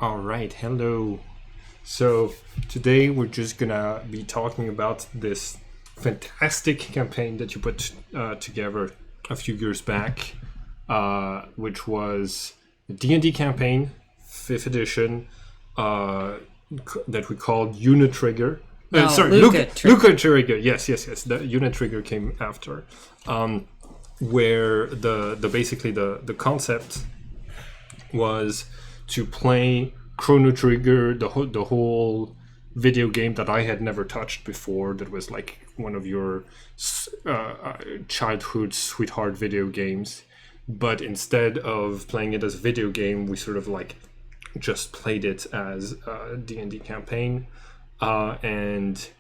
All right, hello. So today we're just gonna be talking about this fantastic campaign that you put together a few years back, which was a D&D campaign, 5th edition, that we called Unit Trigger. No, Sorry, Lucca Trigger. Lucca Trigger. Yes. The Unit Trigger came after, where the basically the concept was to play Chrono Trigger, the whole video game that I had never touched before. That was like one of your childhood sweetheart video games. But instead of playing it as a video game, we sort of like just played it as a D&D campaign. And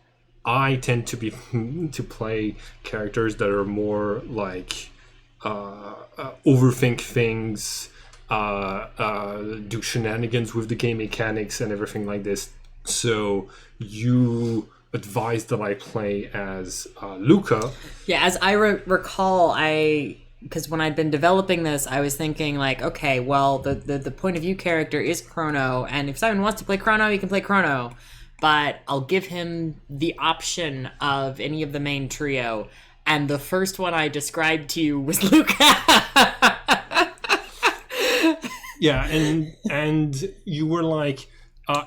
I tend to be to play characters that are more like overthink things, do shenanigans with the game mechanics and everything like this. So you advised that I play as Lucca. Yeah, as I recall, because when I'd been developing this, I was thinking like, okay, well, the point of view character is Chrono, and if Simon wants to play Chrono, he can play Chrono, but I'll give him the option of any of the main trio. And the first one I described to you was Lucca. Yeah, and you were like,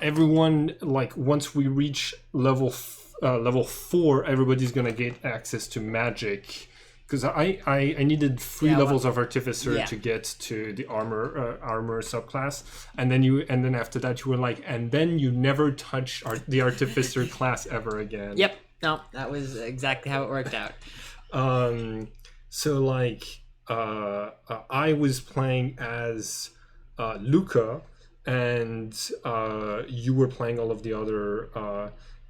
everyone, like, once we reach level 4, everybody's gonna get access to magic, because I needed 3 levels of artificer to get to the armor subclass, and then after that you were like, and then you never touch the artificer class ever again. Yep. No, that was exactly how it worked out. So like, I was playing as Lucca, and you were playing all of the other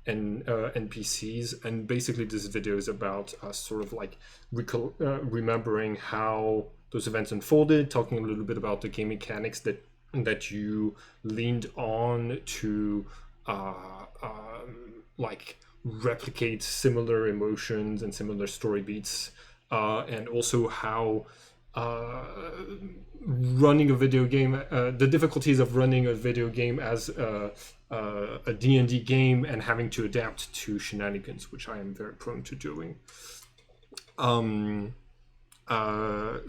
NPCs, and basically this video is about us sort of like remembering how those events unfolded, talking a little bit about the game mechanics that you leaned on to like replicate similar emotions and similar story beats, and also how running a video game, the difficulties of running a video game as a D&D game and having to adapt to shenanigans, which I am very prone to doing.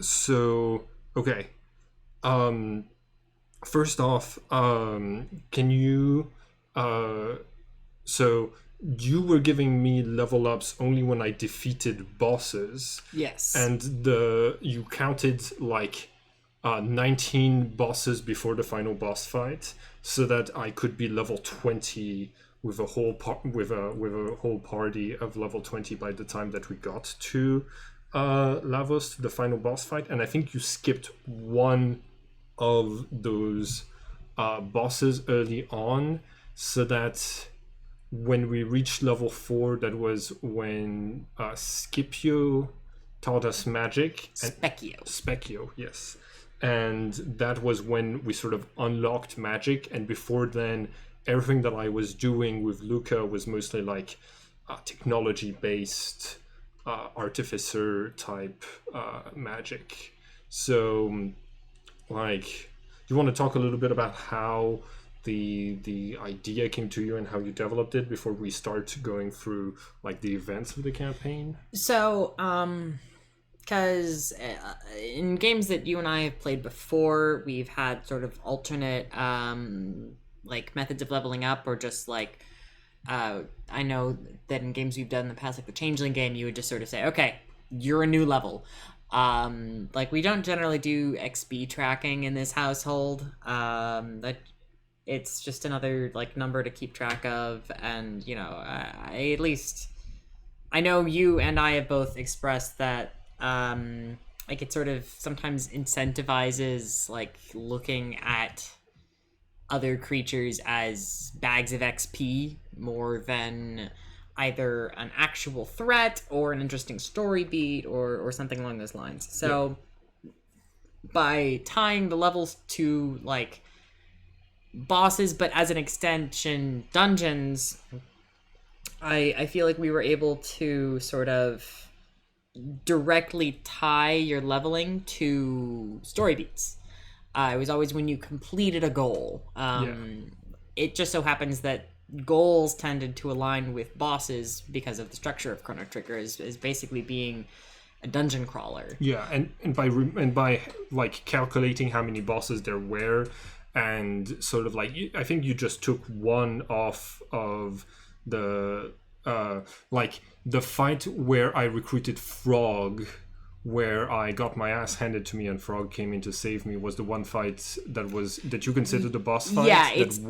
So okay. First off, can you so you were giving me level ups only when I defeated bosses. Yes. And you counted like 19 bosses before the final boss fight, so that I could be level 20 with a whole party of level 20 by the time that we got to Lavos, the final boss fight. And I think you skipped one of those bosses early on, so that when we reached level 4, that was when Scipio taught us magic. Specchio, yes. And that was when we sort of unlocked magic. And before then, everything that I was doing with Lucca was mostly like technology-based, artificer type magic. So, like, you want to talk a little bit about how the idea came to you and how you developed it before we start going through like the events of the campaign? So, because in games that you and I have played before, we've had sort of alternate like methods of leveling up, or just like I know that in games we've done in the past, like the Changeling game, you would just sort of say, okay, you're a new level. Like, we don't generally do XP tracking in this household. That it's just another like number to keep track of, and I at least I know you and I have both expressed that like it sort of sometimes incentivizes like looking at other creatures as bags of XP more than either an actual threat or an interesting story beat or something along those lines. So by tying the levels to like bosses, but as an extension dungeons, I feel like we were able to sort of directly tie your leveling to story beats. It was always when you completed a goal. It just so happens that goals tended to align with bosses because of the structure of Chrono Trigger is basically being a dungeon crawler. Yeah, and by like calculating how many bosses there were, and sort of like I think you just took one off of the like the fight where I recruited Frog, where I got my ass handed to me and Frog came in to save me, was the one fight that you considered the boss fight. Yeah, it's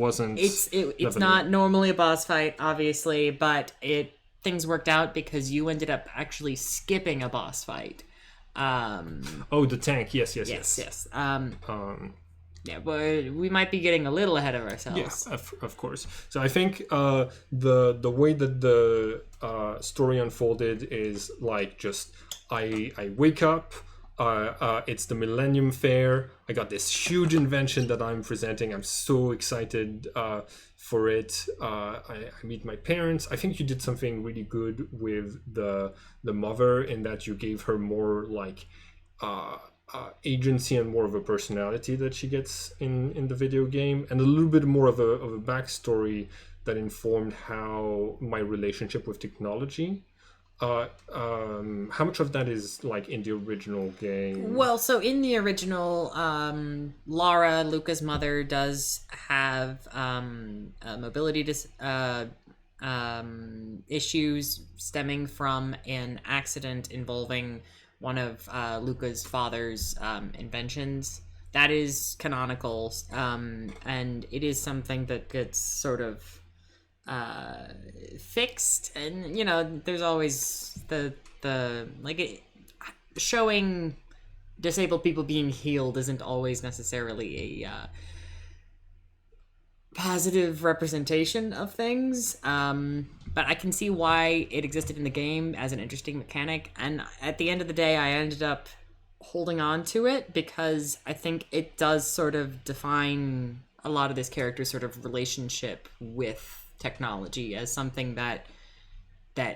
not normally a boss fight, obviously, but things worked out because you ended up actually skipping a boss fight. The tank. Yes. Yeah, but we might be getting a little ahead of ourselves. Yeah, of course. So I think the way that the story unfolded is like just I wake up. It's the Millennium Fair. I got this huge invention that I'm presenting. I'm so excited for it. I meet my parents. I think you did something really good with the mother in that you gave her more like agency and more of a personality that she gets in the video game, and a little bit more of a backstory that informed how my relationship with technology. How much of that is like in the original game? Well, so in the original, Lara, Lucca's mother, does have mobility issues stemming from an accident involving one of Lucca's father's inventions. That is canonical, and it is something that gets sort of fixed, and there's always the showing disabled people being healed isn't always necessarily a positive representation of things, but I can see why it existed in the game as an interesting mechanic, and at the end of the day I ended up holding on to it because I think it does sort of define a lot of this character's sort of relationship with technology as something that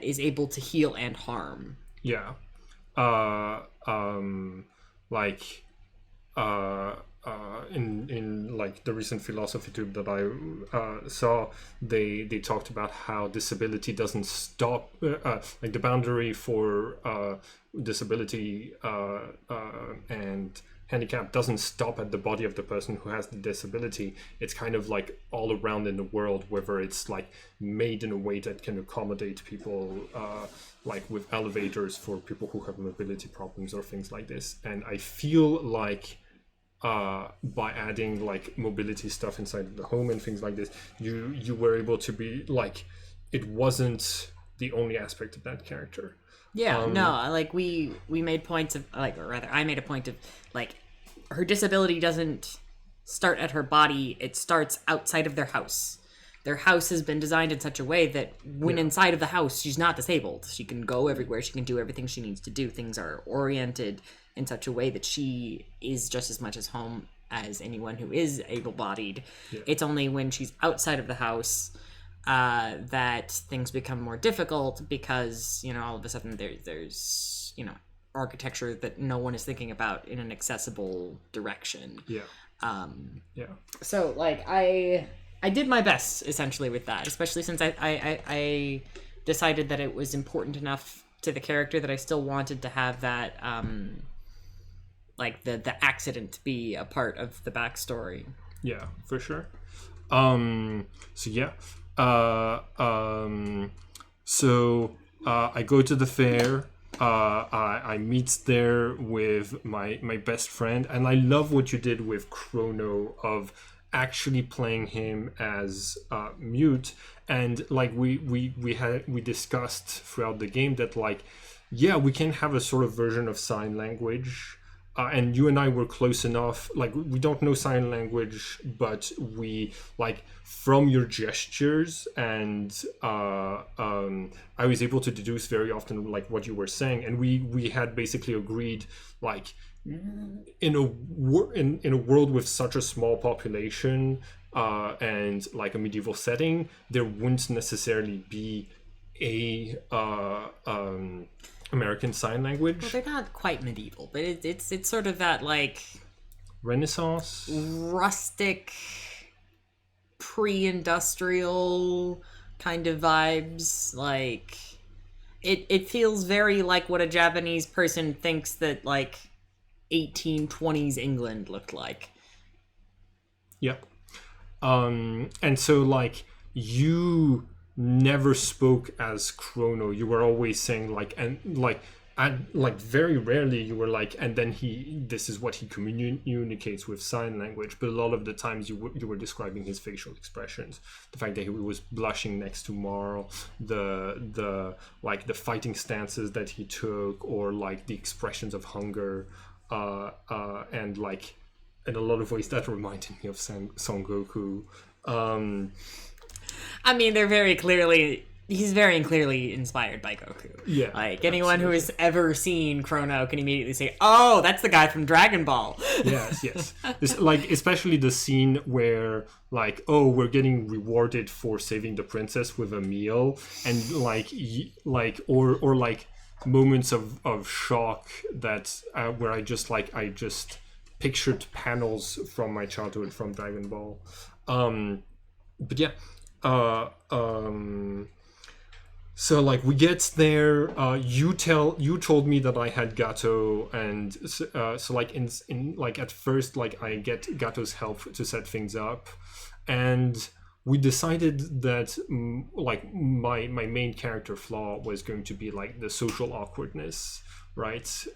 is able to heal and harm. Yeah. In like the recent philosophy tube that I saw, they talked about how disability doesn't stop, like the boundary for disability and handicap doesn't stop at the body of the person who has the disability. It's kind of like all around in the world, whether it's like made in a way that can accommodate people, like with elevators for people who have mobility problems or things like this. And I feel like by adding like mobility stuff inside the home and things like this, you were able to be like, it wasn't the only aspect of that character. Yeah, no, like we made points of like, or rather I made a point of like, her disability doesn't start at her body, it starts outside of their house. Their house has been designed in such a way that when inside of the house, she's not disabled. She can go everywhere, she can do everything she needs to do. Things are oriented in such a way that she is just as much as home as anyone who is able-bodied. Yeah. It's only when she's outside of the house that things become more difficult because, all of a sudden there's architecture that no one is thinking about in an accessible direction. So like I did my best essentially with that, especially since I decided that it was important enough to the character that I still wanted to have that like the accident be a part of the backstory. Yeah, for sure. So I go to the fair. I meet there with my best friend, and I love what you did with Chrono of actually playing him as mute. And like we discussed throughout the game that like, yeah, we can have a sort of version of sign language. And you and I were close enough, like we don't know sign language, but we like from your gestures, and I was able to deduce very often like what you were saying, and we had basically agreed like in a world with such a small population and like a medieval setting, there wouldn't necessarily be a American Sign Language. Well, they're not quite medieval, but it's sort of that like Renaissance. rustic, pre-industrial kind of vibes. Like it feels very like what a Japanese person thinks that like 1820s England looked like. Yep. And so like you never spoke as Chrono. You were always saying like, and like very rarely you were like, and then this is what he communicates with sign language. But a lot of the times you were describing his facial expressions, the fact that he was blushing next to Marl, the like the fighting stances that he took, or like the expressions of hunger, and like in a lot of ways that reminded me of Son Goku. I mean, he's very clearly inspired by Goku. Yeah. Like, anyone who has ever seen Chrono can immediately say, oh, that's the guy from Dragon Ball. Yes. Like, especially the scene where, like, oh, we're getting rewarded for saving the princess with a meal, and, like, or like, moments of shock that, where I just pictured panels from my childhood from Dragon Ball. But yeah. So like we get there, you told me that I had Gato, and so like in like at first like I get Gato's help to set things up, and we decided that like my main character flaw was going to be like the social awkwardness, right?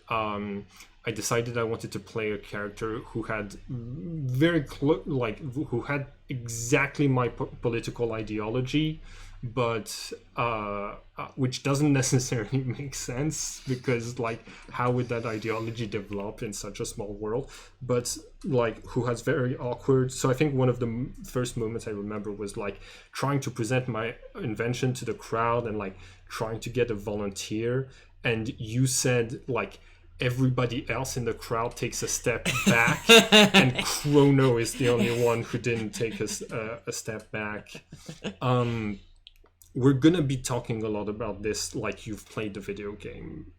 I decided I wanted to play a character who had who had exactly my political ideology, but which doesn't necessarily make sense, because like how would that ideology develop in such a small world? But like who has very awkward. So I think one of the first moments I remember was like trying to present my invention to the crowd and like trying to get a volunteer, and you said like everybody else in the crowd takes a step back and Chrono is the only one who didn't take a step back. We're gonna be talking a lot about this like you've played the video game,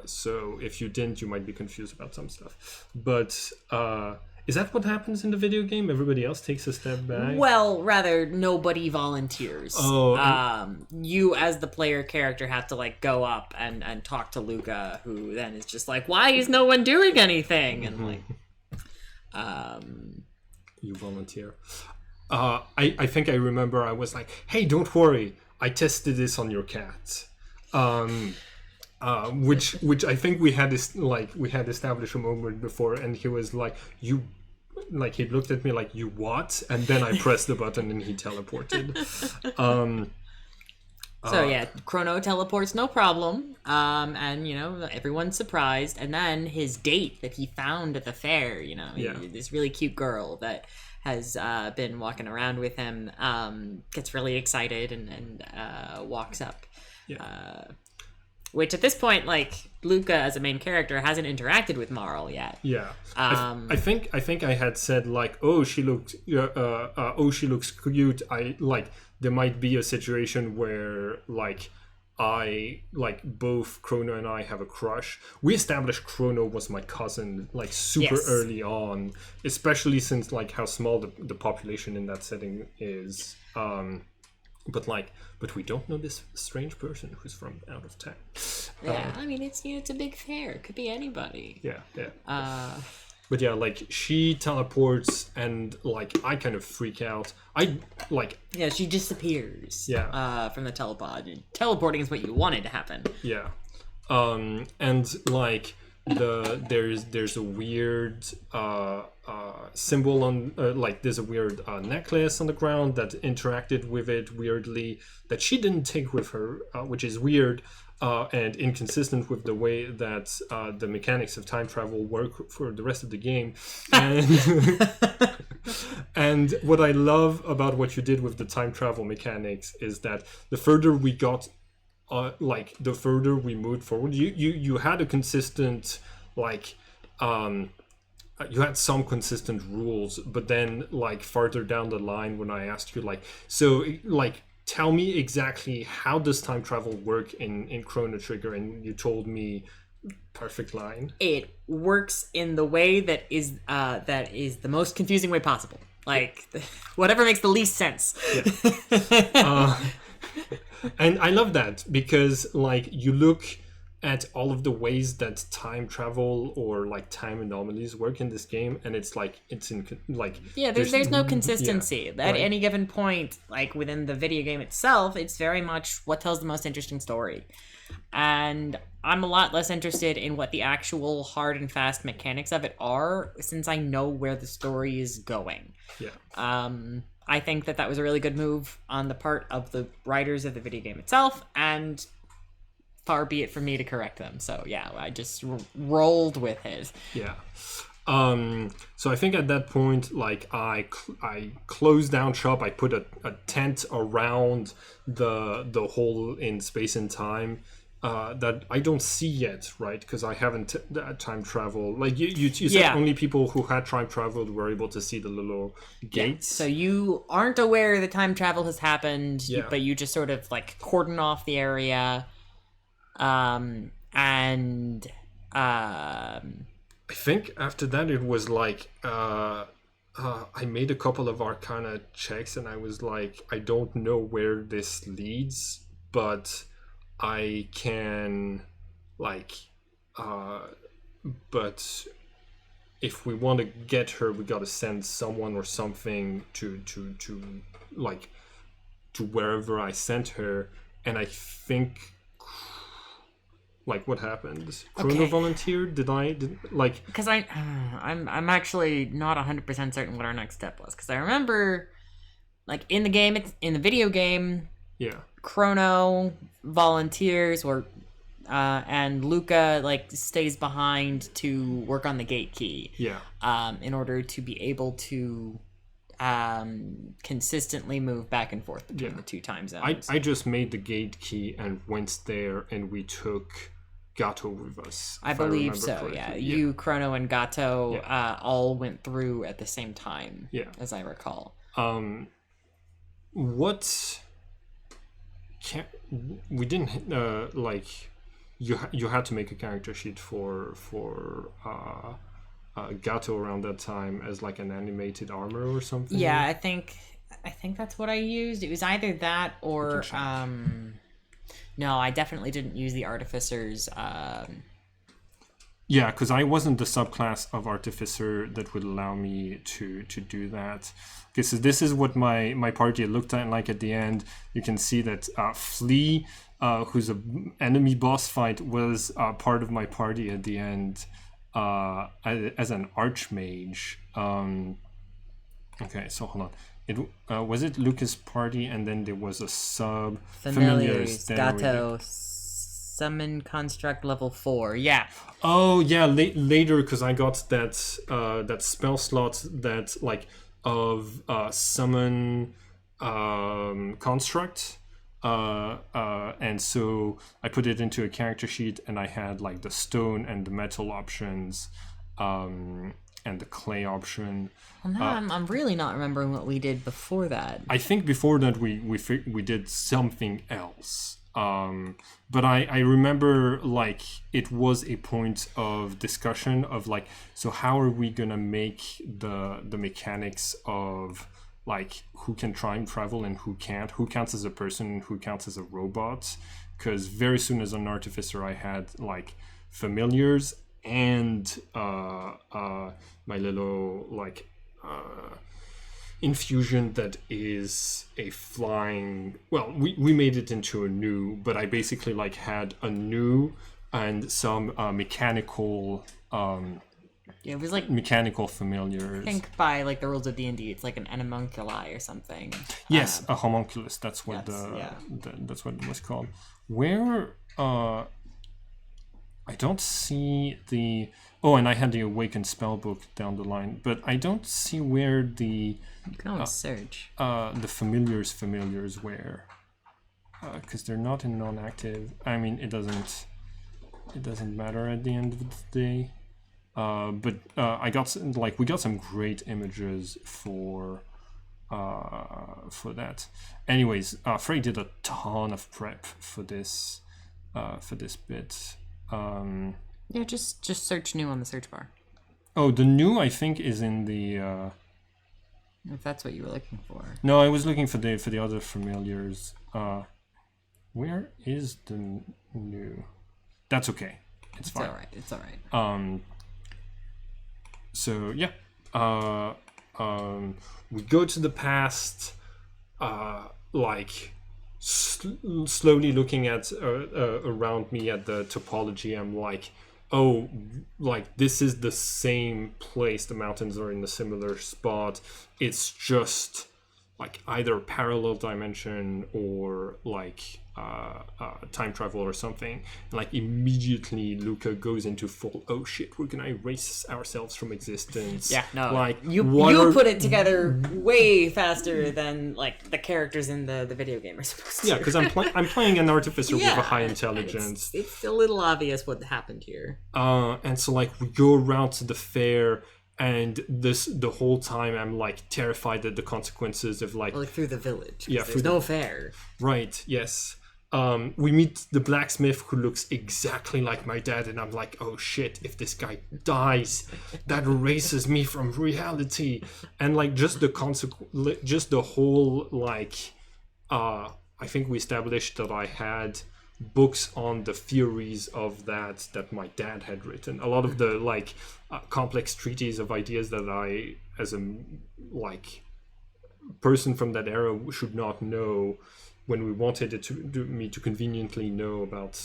so if you didn't, you might be confused about some stuff, but is that what happens in the video game? Everybody else takes a step back? Well, rather, nobody volunteers. You, as the player character, have to like go up and talk to Lucca, who then is just like, "Why is no one doing anything?" And like, you volunteer. I think I remember I was like, "Hey, don't worry, I tested this on your cat." Which I think we had established a moment before, and he was like, "You." Like he looked at me like, "You what?" And then I pressed the button and he teleported. So yeah, Chrono teleports no problem, and you know everyone's surprised. And then his date that he found at the fair, you know, this really cute girl that has been walking around with him, gets really excited and walks up. Yeah. Which at this point, like Lucca as a main character hasn't interacted with Marl yet. Yeah. I think I had said like, oh, she looks cute. I like there might be a situation where like I like both Chrono and I have a crush. We established Chrono was my cousin like super early on, especially since like how small the population in that setting is. But we don't know this strange person who's from out of town. Yeah, I mean it's a big fair. It could be anybody. Yeah. But yeah, like she teleports and like I kind of freak out. She disappears. Yeah. From the telepod. Teleporting is what you wanted to happen. Yeah. And like there's a weird symbol on like there's a weird necklace on the ground that interacted with it weirdly that she didn't take with her, which is weird and inconsistent with the way that the mechanics of time travel work for the rest of the game. And and what I love about what you did with the time travel mechanics is that the further we got the further we moved forward, you had a consistent you had some consistent rules, but then like farther down the line when I asked you tell me exactly how does time travel work in Chrono Trigger, and you told me Perfect line. It works in the way that is the most confusing way possible. Like whatever makes the least sense. And I love that because like you look at all of the ways that time travel or like time anomalies work in this game, and it's like it's in like there's no consistency at right. any given point. Like within the video game itself, it's very much what tells the most interesting story. And I'm a lot less interested in what the actual hard and fast mechanics of it are, since I know where the story is going. I think that was a really good move on the part of the writers of the video game itself, and far be it from me to correct them. So yeah, I just rolled with it. Yeah. So I think at that point, like I closed down shop. I put a tent around the hole in space and time that I don't see yet, right? Because I haven't time travel. Like you said, only people who had time traveled were able to see the little gates. So you aren't aware that time travel has happened, but you just sort of like cordon off the area, and I think after that it was like I made a couple of Arcana checks, and I was like, I don't know where this leads, but I can like but if we want to get her, we got to send someone or something to like to wherever I sent her. And I think like what happened? Chrono volunteered? Did like? Because I'm actually not 100% certain what our next step was, because I remember like in the video game, Chrono volunteers and Lucca like stays behind to work on the gate key. In order to be able to consistently move back and forth between the two time zones. I just made the gate key and went there, and we took Gato with us. I believe so. Correctly. You, Chrono, and Gato all went through at the same time. As I recall. What? We didn't like. You had to make a character sheet for Gato around that time as like an animated armor or something. Yeah, I think that's what I used. It was either that or no, I definitely didn't use the Artificers. Yeah, because I wasn't the subclass of Artificer that would allow me to do that. Okay, so this is what my party looked like at the end. You can see that Flea, who's an enemy boss fight, was part of my party at the end as an archmage. Okay, so hold on. It was it Lucca's party, and then there was a sub familiars Gato summon construct level 4. Yeah. Oh yeah, later, because I got that that spell slot that like of summon construct, and so I put it into a character sheet, and I had like the stone and the metal options, and the clay option. Well, now I'm really not remembering what we did before that. I think before that we did something else. But I remember like it was a point of discussion of like, so how are we gonna make the mechanics of like who can time travel and who can't, who counts as a person and who counts as a robot? Because very soon as an artificer I had like familiars and my little like infusion that is a flying, well, we made it into a new, but I basically like had a new and some mechanical it was like mechanical familiars. I think by like the rules of D&D it's like an homunculi or something. Yes, a homunculus, that's what that's what it was called. Where I don't see the and I had the Awakened Spellbook down the line, but I don't see where the you can always search the familiars where, because they're not in non-active. I mean, it doesn't matter at the end of the day. But I got we got some great images for that. Anyways, Frey did a ton of prep for this bit. Yeah, just search new on the search bar. Oh, the new I think is in the. If that's what you were looking for. No, I was looking for the other familiars. Where is the new? That's okay. It's fine. It's all right. So yeah. We go to the past. Like slowly looking at around me at the topology. I'm like, oh, like this is the same place. The mountains are in a similar spot. It's just like either a parallel dimension or like time travel or something. And like immediately Lucca goes into full, oh shit, we're gonna erase ourselves from existence. Yeah, no, like you put it together way faster than like the characters in the video game are supposed to. Yeah, because I'm playing an artificer with a high intelligence. It's a little obvious what happened here. And so like we go around to the fair, and the whole time I'm like terrified at the consequences of like through the village. Yeah, there's no fair. Right. Yes. We meet the blacksmith who looks exactly like my dad, and I'm like, oh shit, if this guy dies, that erases me from reality. And like just the whole like I think we established that I had books on the theories of that my dad had written. A lot of the like complex treatises of ideas that I, as a like person from that era, should not know. When we wanted it me to conveniently know about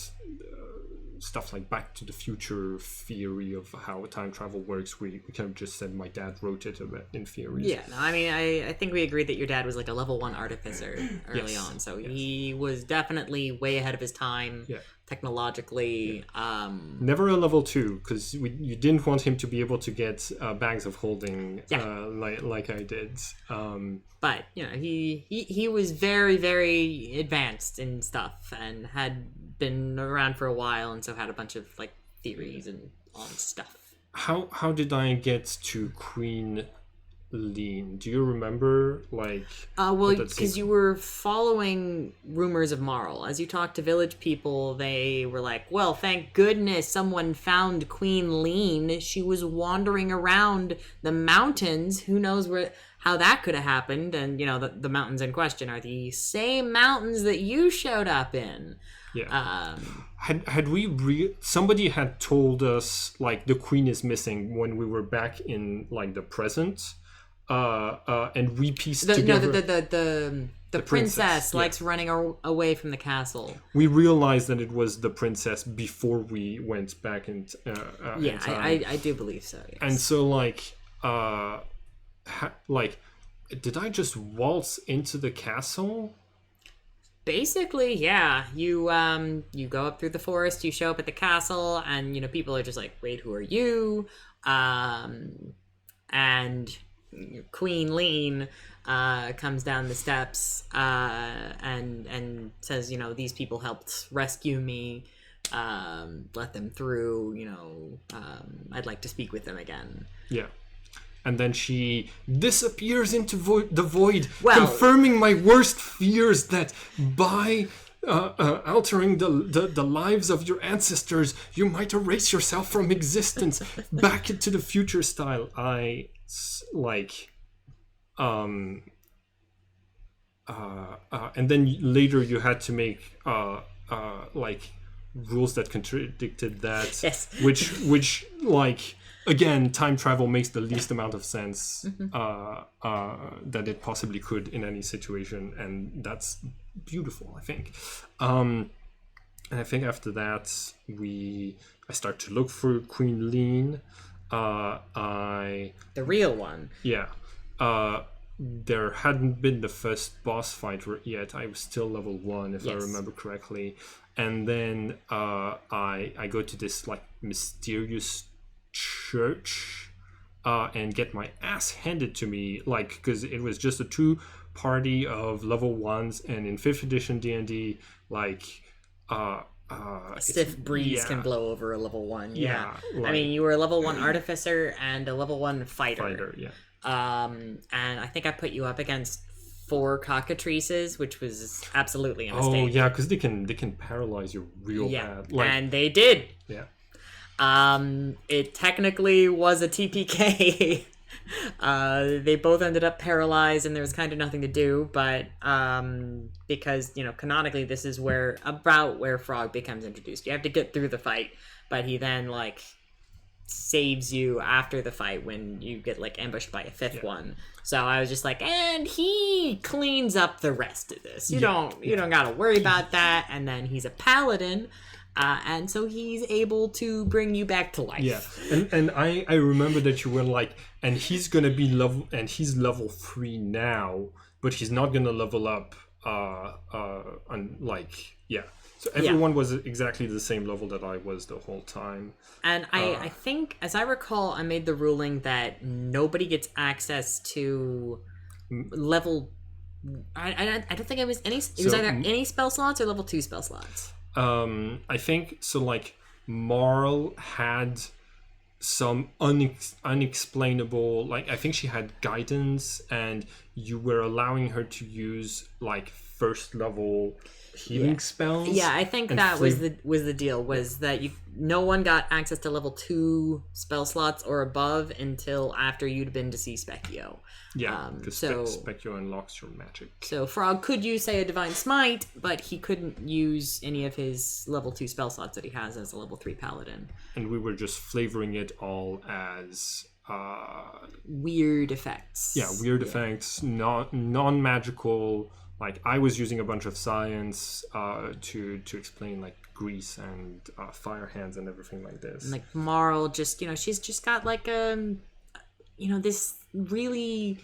stuff like Back to the Future theory of how time travel works, we kind of just said my dad wrote it in theories. Yeah, no, I mean, I think we agreed that your dad was like a level 1 artificer early on, so he was definitely way ahead of his time. Yeah. Technologically. Never a level 2, because you didn't want him to be able to get bags of holding like I did. But you know, he was very, very advanced in stuff and had been around for a while, and so had a bunch of like theories and all this stuff. How did I get to Queen Lean? Do you remember, like... well, because you were following rumors of Marl. As you talked to village people, they were like, well, thank goodness someone found Queen Lean. She was wandering around the mountains. Who knows how that could have happened? And, you know, the mountains in question are the same mountains that you showed up in. Yeah. Had we somebody had told us, like, the queen is missing when we were back in, like, the present... and we pieced together... The princess likes running away from the castle. We realized that it was the princess before we went back in time. I do believe so, yes. And so, like, did I just waltz into the castle? Basically, yeah. You go up through the forest, you show up at the castle, and, you know, people are just like, wait, who are you? And... Queen Lean comes down the steps and says, you know, these people helped rescue me. Let them through. You know, I'd like to speak with them again. Yeah. And then she disappears into the void, confirming my worst fears that by altering the lives of your ancestors, you might erase yourself from existence. Back to the Future style. And then later you had to make like rules that contradicted that. Yes. which like again, time travel makes the least amount of sense that it possibly could in any situation, and that's beautiful, I think. And I think after that I start to look for Queen Lean. The real one. Yeah. There hadn't been the first boss fight yet. I was still level 1, if I remember correctly. And then I go to this like mysterious church and get my ass handed to me, like, because it was just a 2 party of level 1s, and in 5th edition DnD, like a stiff breeze can blow over a level 1. Yeah. Like, I mean, you were a level 1 artificer and a level 1 fighter. Yeah. And I think I put you up against 4 cockatrices, which was absolutely a mistake. Oh yeah, because they can paralyze you real bad. Like, and they did. Yeah. It technically was a TPK. They both ended up paralyzed, and there was kind of nothing to do. But because canonically, this is about where Frog becomes introduced. You have to get through the fight, but he then saves you after the fight when you get ambushed by a fifth one. So I was just and he cleans up the rest of this. You don't gotta worry about that. And then he's a paladin. And so he's able to bring you back to life. Yeah, and I remember that you were and he's gonna be he's level 3 now, but he's not gonna level up. So everyone was exactly the same level that I was the whole time. And I think, as I recall, I made the ruling that nobody gets access to level. I don't think it was any. It was either any spell slots or level 2 spell slots. I think so. Marl had some unexplainable. I think she had guidance, and you were allowing her to use first level healing spells. Yeah, I think that was the deal. Was that no one got access to level 2 spell slots or above until after you'd been to see Specchio. Yeah, because Specchio unlocks your magic. So Frog could use, say, a Divine Smite, but he couldn't use any of his level 2 spell slots that he has as a level 3 paladin. And we were just flavoring it all as weird effects. Yeah, weird effects, non-magical. I was using a bunch of science to explain grease and fire hands and everything like this. And Marl just she's just got this really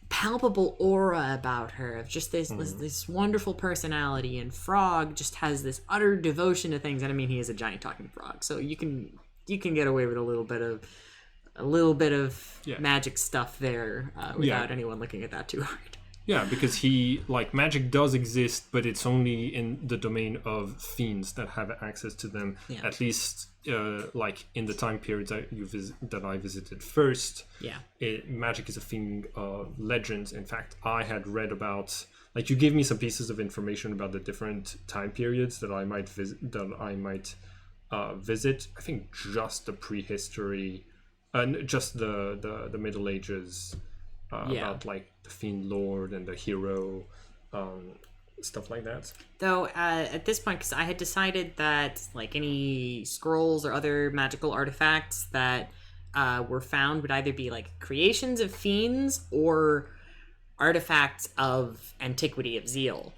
palpable aura about her of just this wonderful personality, and Frog just has this utter devotion to things. And I mean, he is a giant talking frog, so you can get away with a little bit of magic stuff there without anyone looking at that too hard. Yeah, because magic does exist, but it's only in the domain of fiends that have access to them. Yeah. At least, in the time periods that I visited first. Yeah, magic is a thing of legends. In fact, I had read about you gave me some pieces of information about the different time periods that I might visit. I think just the prehistory, just the Middle Ages. About the Fiend Lord and the hero, stuff like that. Though at this point, because I had decided that any scrolls or other magical artifacts that were found would either be creations of fiends or artifacts of antiquity of Zeal.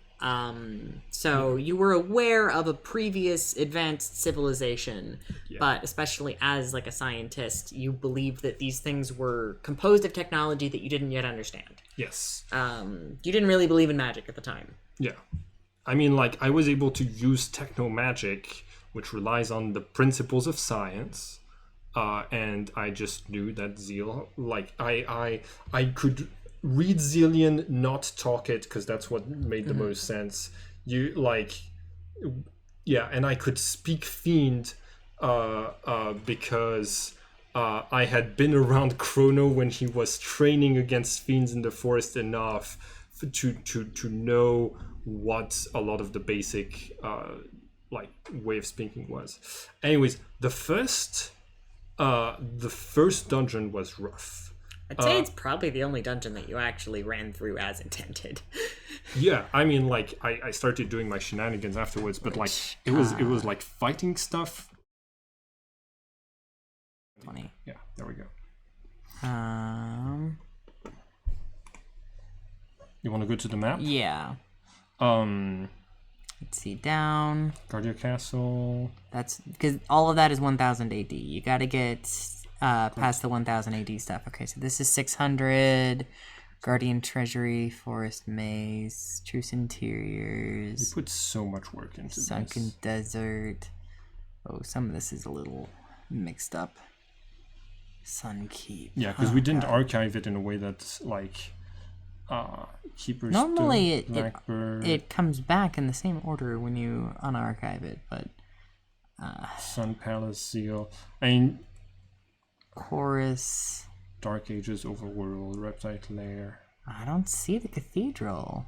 So you were aware of a previous advanced civilization, but especially as a scientist, you believed that these things were composed of technology that you didn't yet understand. Yes. You didn't really believe in magic at the time. Yeah. I mean, I was able to use techno-magic, which relies on the principles of science, and I just knew that Zeal, I could read Zealian, not talk it, because that's what made the most sense. And I could speak Fiend because I had been around Chrono when he was training against fiends in the forest enough to know what a lot of the basic way of speaking was. Anyways, the first dungeon was rough. I'd say it's probably the only dungeon that you actually ran through as intended. Yeah, I mean, I started doing my shenanigans afterwards, but it was fighting stuff. 20. Yeah, there we go. You want to go to the map? Yeah. Let's see, down. Guardia Castle. That's because all of that is 1000 AD. You got to get past the 1000 AD stuff. Okay, so this is 600. Guardian Treasury, Forest Maze, Truce Interiors. You put so much work into this. Sunken Desert. Oh, some of this is a little mixed up. Sun Keep. Yeah, because we didn't archive it in a way that's Keeper's Normally it comes back in the same order when you unarchive it, but Sun Palace Seal. I mean, Chorus. Dark Ages Overworld, Reptite Lair. I don't see the cathedral.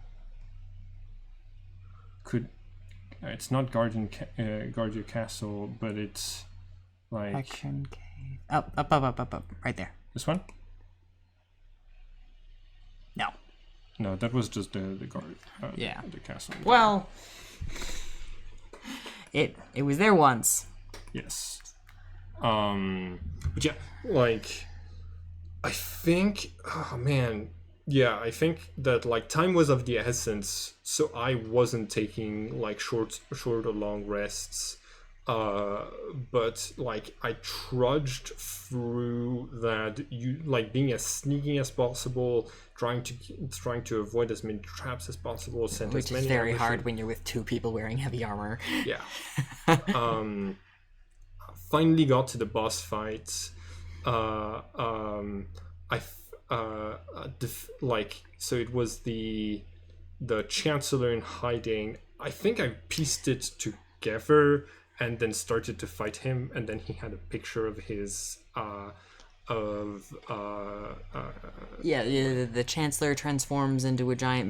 It's not Guardia Castle, but it's Like Action cave. Up. Right there. this one? No. No, that was just the guard. Yeah. The castle. Well, it was there once. Yes. But yeah, like, I think, oh man, yeah, I think that like time was of the essence, so I wasn't taking like short or long rests. But like I trudged through that, you like being as sneaky as possible, trying to avoid as many traps as possible, send Which as many is very ambushes. hard when you're with two people wearing heavy armor. Yeah. Finally got to the boss fight. So it was the Chancellor in hiding. I think I pieced it together and then started to fight him, and then he had a picture of his the Chancellor transforms into a giant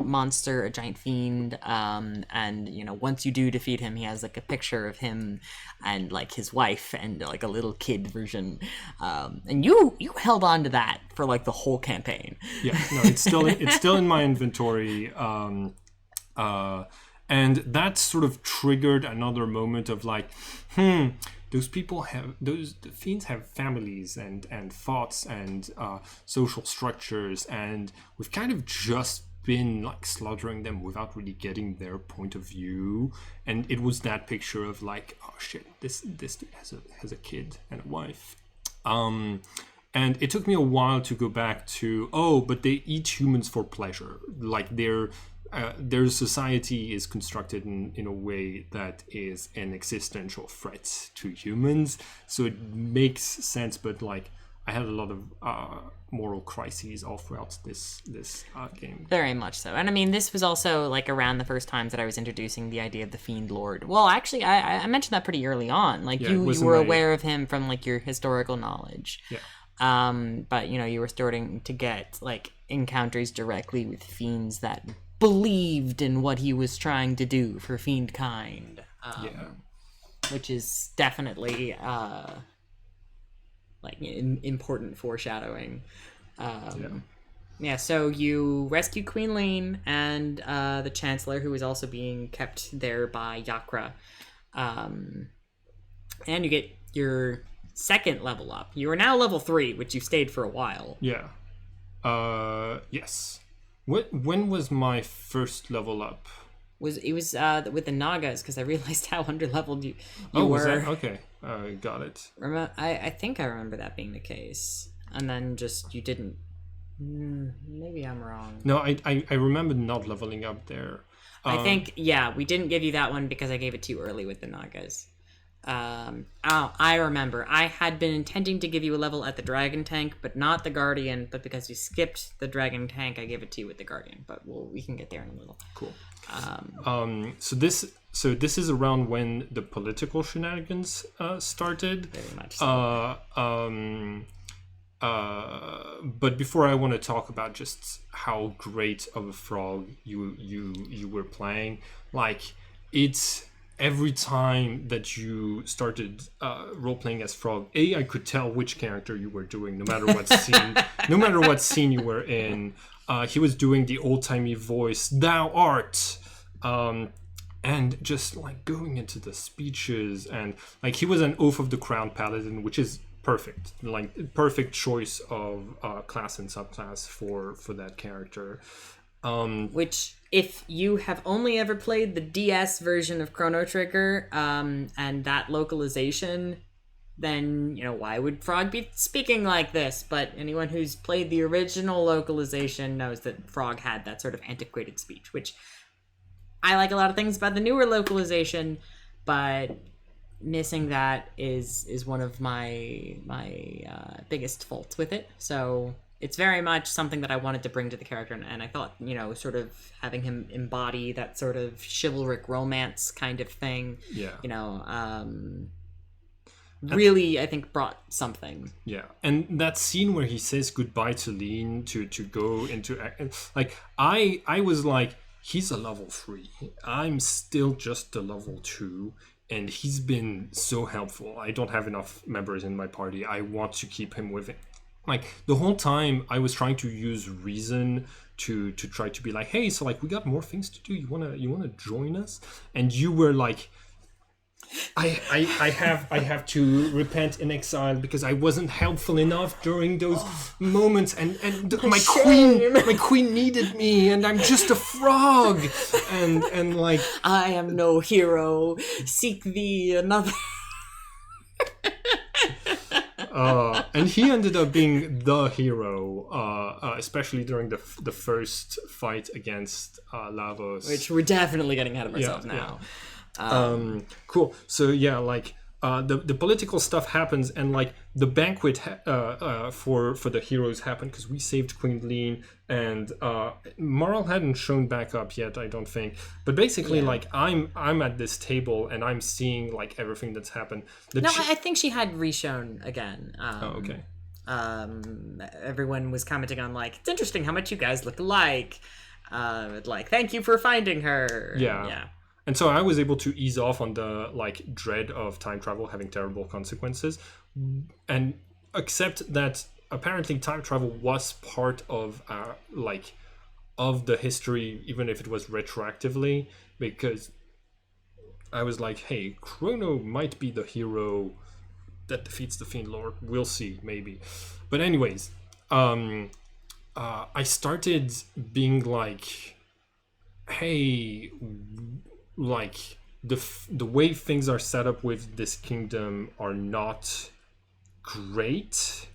monster, a giant fiend, and once you do defeat him, he has like a picture of him and like his wife and like a little kid version, and you held on to that for like the whole campaign. Yeah, no, it's still in my inventory, and that sort of triggered another moment of like, the fiends have families and thoughts and social structures, and we've kind of just been like slaughtering them without really getting their point of view. And it was that picture of like, oh shit, this dude has a kid and a wife. And it took me a while to go back to, but they eat humans for pleasure. Like their society is constructed in a way that is an existential threat to humans. So it makes sense, but like I had a lot of moral crises all throughout this game. Very much so. And I mean, this was also like around the first times that I was introducing the idea of the Fiend Lord. Well, actually, I mentioned that pretty early on. Like you were aware of him from like your historical knowledge. Yeah. But you were starting to get like encounters directly with fiends that believed in what he was trying to do for fiend kind. Which is definitely like important foreshadowing. So you rescue Queen Lean and the Chancellor, who is also being kept there by Yakra. And you get your second level up. You are now level 3, which you've stayed for a while. Yeah. Yes. When was my first level up? It was with the Nagas, because I realized how under-leveled you were. Was that? Okay. Got it. I think I remember that being the case. And then just you didn't. Maybe I'm wrong. No, I remember not leveling up there. I think, we didn't give you that one because I gave it too early with the Nagas. I remember. I had been intending to give you a level at the Dragon Tank, but not the Guardian. But because you skipped the Dragon Tank, I gave it to you with the Guardian. But we can get there in a little. Cool. So this is around when the political shenanigans started. Very much so. But before, I want to talk about just how great of a frog you were playing. Like, it's every time that you started role-playing as Frog, I could tell which character you were doing, no matter what scene you were in. He was doing the old-timey voice, "Thou art," and just like going into the speeches, and like he was an Oath of the Crown Paladin, which is perfect, like perfect choice of class and subclass for that character. Which, if you have only ever played the DS version of Chrono Trigger, and that localization, then, why would Frog be speaking like this? But anyone who's played the original localization knows that Frog had that sort of antiquated speech, which I like a lot of things about the newer localization, but missing that is one of my biggest faults with it. So it's very much something that I wanted to bring to the character, and I thought, sort of having him embody that sort of chivalric romance kind of thing, really, I think, brought something. Yeah, and that scene where he says goodbye to Lean to go into, like, I was like, he's a level 3. I'm still just a level 2. and he's been so helpful. I don't have enough members in my party. I want to keep him with it. Like the whole time I was trying to use reason to try to be like, hey, so like we got more things to do. You wanna join us? And you were like, I have to repent in exile because I wasn't helpful enough during those moments, and my queen needed me, and I'm just a frog, and like I am no hero. Seek thee another. And he ended up being the hero, especially during the first fight against Lavos. Which we're definitely getting ahead of ourselves now. Yeah. Cool. So yeah, like the political stuff happens, and like the banquet for the heroes happened because we saved Queen Lean, and Marl hadn't shown back up yet, I don't think. But basically, like I'm at this table and I'm seeing like everything that's happened. I think she had reshown again. Okay. Everyone was commenting on like, it's interesting how much you guys look alike. Like, thank you for finding her. Yeah. And so I was able to ease off on the like dread of time travel having terrible consequences, and accept that apparently time travel was part of of the history, even if it was retroactively, because I was like, hey, Chrono might be the hero that defeats the Fiend Lord. We'll see, maybe. But anyways, I started being like, hey, like the way things are set up with this kingdom are not great.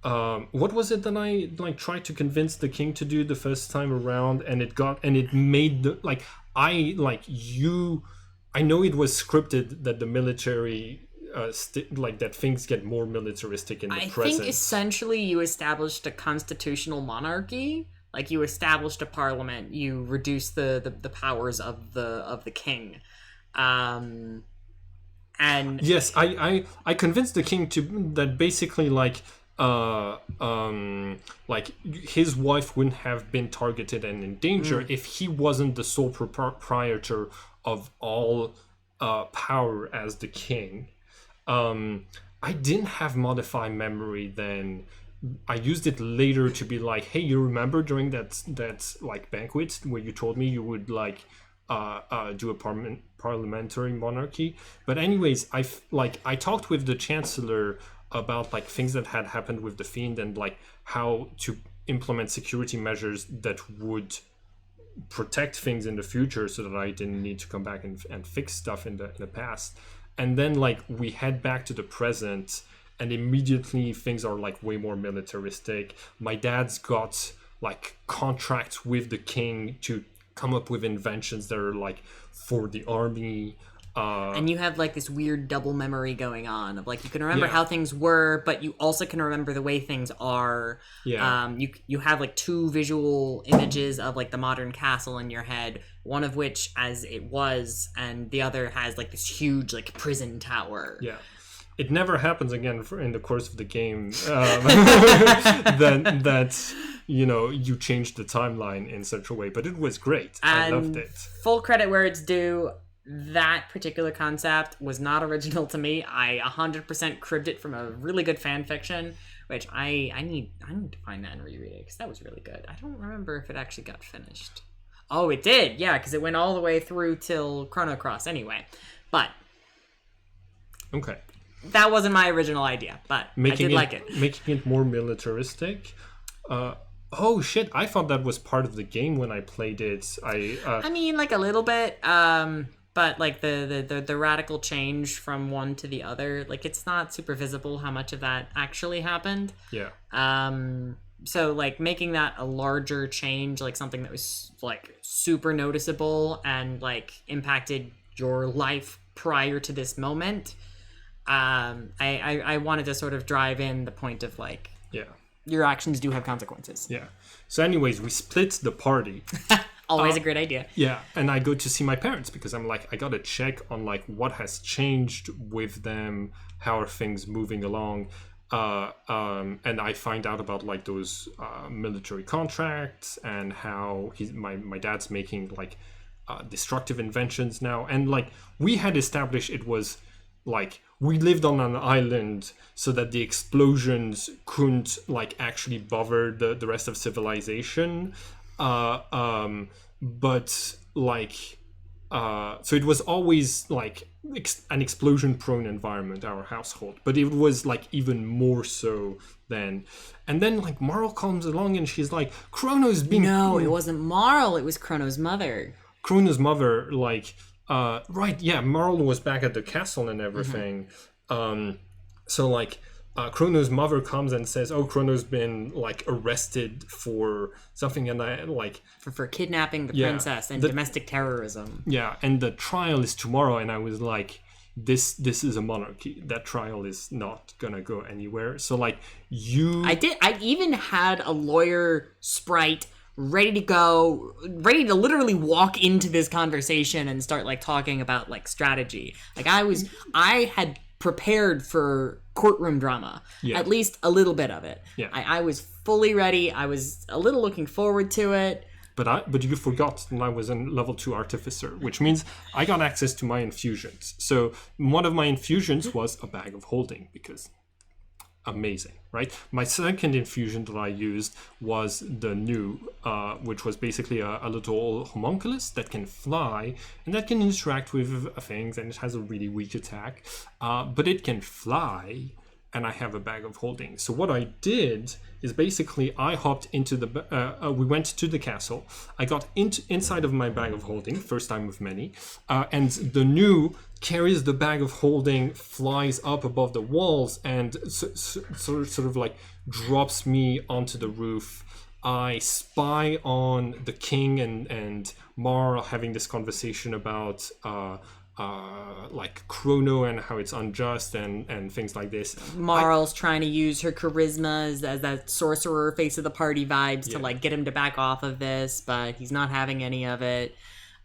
What was it that I like tried to convince the king to do the first time around, and it made the like I know it was scripted that the military that things get more militaristic in the present. I think essentially you established a constitutional monarchy. Like you established a parliament, you reduced the powers of the king, and yes, I convinced the king that basically like his wife wouldn't have been targeted and in danger if he wasn't the sole proprietor of all power as the king. I didn't have modify memory then. I used it later to be like, hey, you remember during that like banquet where you told me you would like do a parliamentary monarchy? But anyways, I talked with the chancellor about like things that had happened with the Fiend and like how to implement security measures that would protect things in the future so that I didn't need to come back and fix stuff in the past. And then like we head back to the present, and immediately things are like way more militaristic. My dad's got like contracts with the king to come up with inventions that are like for the army. And you have like this weird double memory going on of like you can remember how things were, but you also can remember the way things are. You have like two visual images of like the modern castle in your head, one of which as it was, and the other has like this huge like prison tower. It never happens again in the course of the game. That you change the timeline in such a way, but it was great. I loved it. Full credit where it's due. That particular concept was not original to me. I 100% cribbed it from a really good fan fiction, which I need to find that and reread it because that was really good. I don't remember if it actually got finished. Oh, it did, yeah, because it went all the way through till Chrono Cross anyway. But okay. That wasn't my original idea, but I did like it. Making it more militaristic. Oh shit! I thought that was part of the game when I played it. I mean, like a little bit. But like the radical change from one to the other, like it's not super visible how much of that actually happened. Yeah. So like making that a larger change, like something that was like super noticeable and like impacted your life prior to this moment. I wanted to sort of drive in the point of like, your actions do have consequences. Yeah. So anyways, we split the party. Always a great idea. Yeah. And I go to see my parents because I'm like, I got to check on like what has changed with them. How are things moving along? And I find out about like those military contracts and how my dad's making like destructive inventions now, and like we had established it was like we lived on an island so that the explosions couldn't like actually bother the rest of civilization, but like so it was always like an explosion prone environment, our household, but it was like even more so then. And then like Marl comes along and she's like, Chrono's being No, it wasn't Marl, it was Chrono's mother. Chrono's mother, like right, yeah, Marl was back at the castle and everything. So like Chrono's mother comes and says, oh, Chrono's been like arrested for something, and I like For kidnapping the princess and domestic terrorism. Yeah, and the trial is tomorrow, and I was like, this is a monarchy. That trial is not gonna go anywhere. So like I even had a lawyer sprite ready to go, ready to literally walk into this conversation and start like talking about like strategy. Like I had prepared for courtroom drama, at least a little bit of it. Yeah. I was fully ready. I was a little looking forward to it. But you forgot that I was a level 2 artificer, which means I got access to my infusions. So one of my infusions was a bag of holding, because amazing, right? My second infusion that I used was the new, which was basically a little homunculus that can fly and that can interact with things, and it has a really weak attack, but it can fly, and I have a bag of holding. So what I did is basically I hopped into we went to the castle. I got inside of my bag of holding, first time with many, and the new carries the bag of holding, flies up above the walls, and sort of like drops me onto the roof. I spy on the king and Mar having this conversation about like Chrono and how it's unjust and things like this. Marl's trying to use her charisma as that sorcerer face of the party vibes to like get him to back off of this, but he's not having any of it.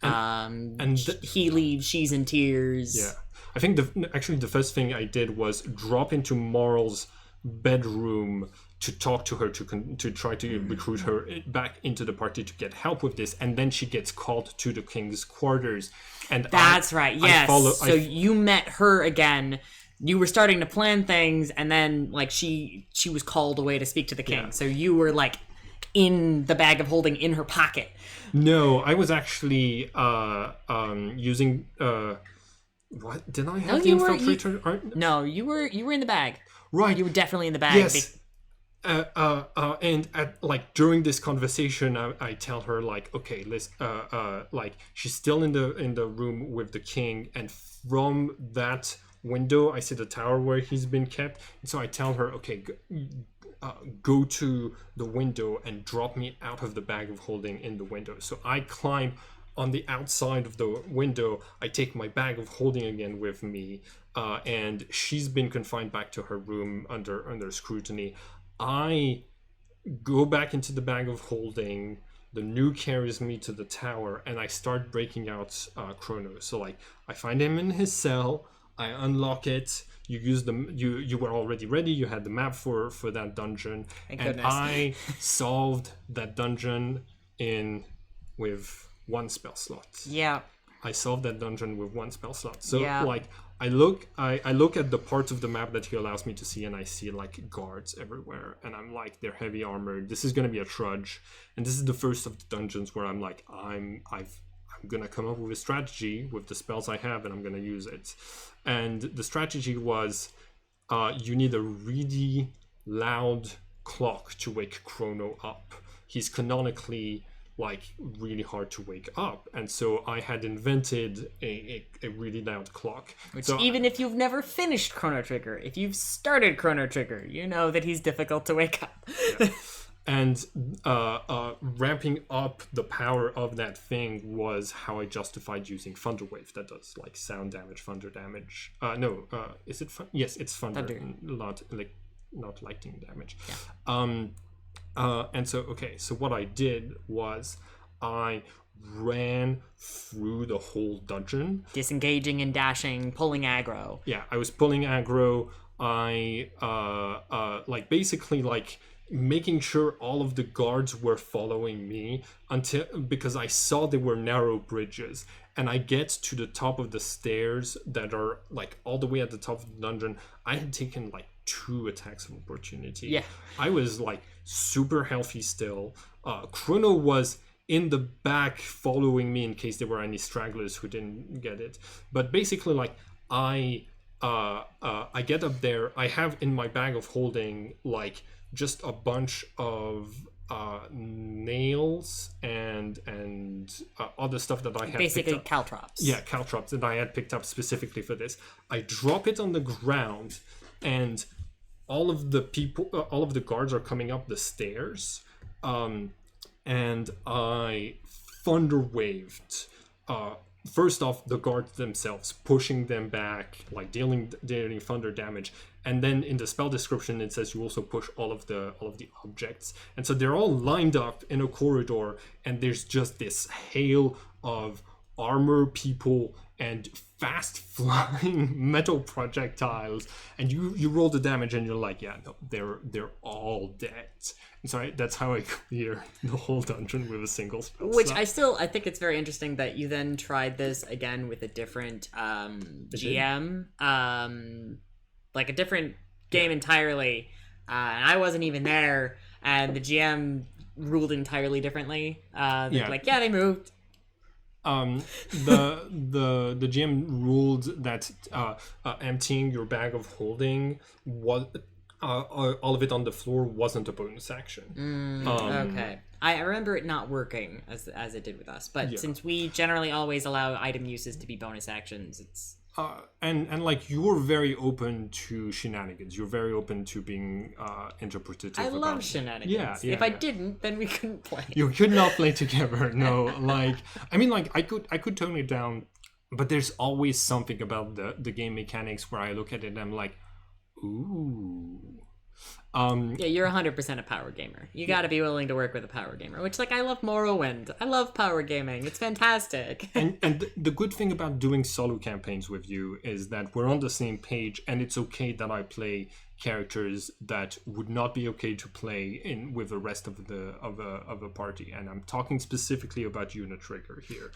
He leaves, she's in tears. Yeah, I think the first thing I did was drop into Marl's bedroom to talk to her, to try to recruit her back into the party to get help with this, and then she gets called to the king's quarters. And that's right. Yes. So you met her again. You were starting to plan things, and then like she was called away to speak to the king. Yeah. So you were like in the bag of holding in her pocket. No, I was actually using. What did I have the infiltrator? No, you were in the bag. Right. You were definitely in the bag. Yes. And like during this conversation, I tell her like, okay, let's like she's still in the room with the king, and from that window I see the tower where he's been kept. And so I tell her, okay, go to the window and drop me out of the bag of holding in the window. So I climb on the outside of the window. I take my bag of holding again with me, and she's been confined back to her room under scrutiny. I go back into the bag of holding. The new carries me to the tower, and I start breaking out Chrono. So like I find him in his cell. I unlock it. You use you were already ready. You had the map for that dungeon. Thank and goodness. I solved that dungeon with one spell slot. Yeah. I solved that dungeon with one spell slot. So yeah. like I look at the parts of the map that he allows me to see, and I see like guards everywhere, and I'm like, they're heavy armored. This is gonna be a trudge, and this is the first of the dungeons where I'm like, I'm gonna come up with a strategy with the spells I have, and I'm gonna use it. And the strategy was, you need a really loud clock to wake Chrono up. He's canonically like really hard to wake up, and so I had invented a really loud clock. Which so even if you've never finished Chrono Trigger, if you've started Chrono Trigger, you know that he's difficult to wake up. Yeah. And ramping up the power of that thing was how I justified using Thunderwave. That does like sound damage, thunder damage. Is it? Yes, it's thunder. Not lightning damage. Yeah. And so what I did was I ran through the whole dungeon, disengaging and dashing, pulling aggro. Yeah, I was pulling aggro. I like basically like making sure all of the guards were following me because I saw they were narrow bridges, and I get to the top of the stairs that are like all the way at the top of the dungeon. I had taken like 2 attacks of opportunity. Yeah. I was like super healthy still. Chrono was in the back following me in case there were any stragglers who didn't get it. But basically, like, I get up there. I have in my bag of holding like just a bunch of nails and other stuff that I had Basically picked up. caltrops. Yeah, caltrops that I had picked up specifically for this. I drop it on the ground, and all of the guards are coming up the stairs, and I thunder waved. First off, the guards themselves, pushing them back, like dealing thunder damage, and then in the spell description it says you also push all of the objects, and so they're all lined up in a corridor, and there's just this hail of armor people and fast flying metal projectiles, and you roll the damage and you're like, yeah, no, they're all dead. And so that's how I clear the whole dungeon with a single spell. Which I think it's very interesting that you then tried this again with a different GM, like a different game entirely, and I wasn't even there, and the GM ruled entirely differently. Like, yeah, they moved. The GM ruled that emptying your bag of holding was all of it on the floor wasn't a bonus action. Okay, I remember it not working as it did with us, but since we generally always allow item uses to be bonus actions, it's and like, you're very open to shenanigans. You're very open to being interpretative. I love shenanigans. Yeah, if I didn't, then we couldn't play. You could not play together. No, like, I mean, like, I could tone it down, but there's always something about the game mechanics where I look at it and I'm like, ooh. Yeah, you're 100% a power gamer. You got to be willing to work with a power gamer, which, like, I love Morrowind. I love power gaming. It's fantastic. and the good thing about doing solo campaigns with you is that we're on the same page, and it's okay that I play characters that would not be okay to play in with the rest of a party, and I'm talking specifically about Chrono Trigger here,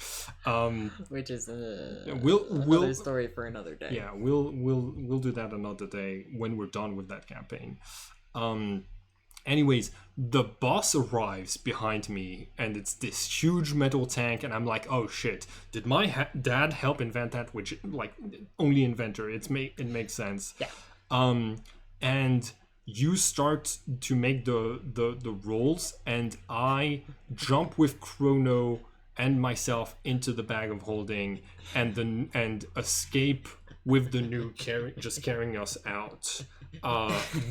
which is another story for another day. Yeah, we'll do that another day when we're done with that campaign. Anyways, the boss arrives behind me, and it's this huge metal tank, and I'm like, oh shit, did my dad help invent that? Which, like, only inventor, it makes sense. Yeah. And you start to make the rolls, and I jump with Chrono and myself into the bag of holding, and escape with the new just carrying us out,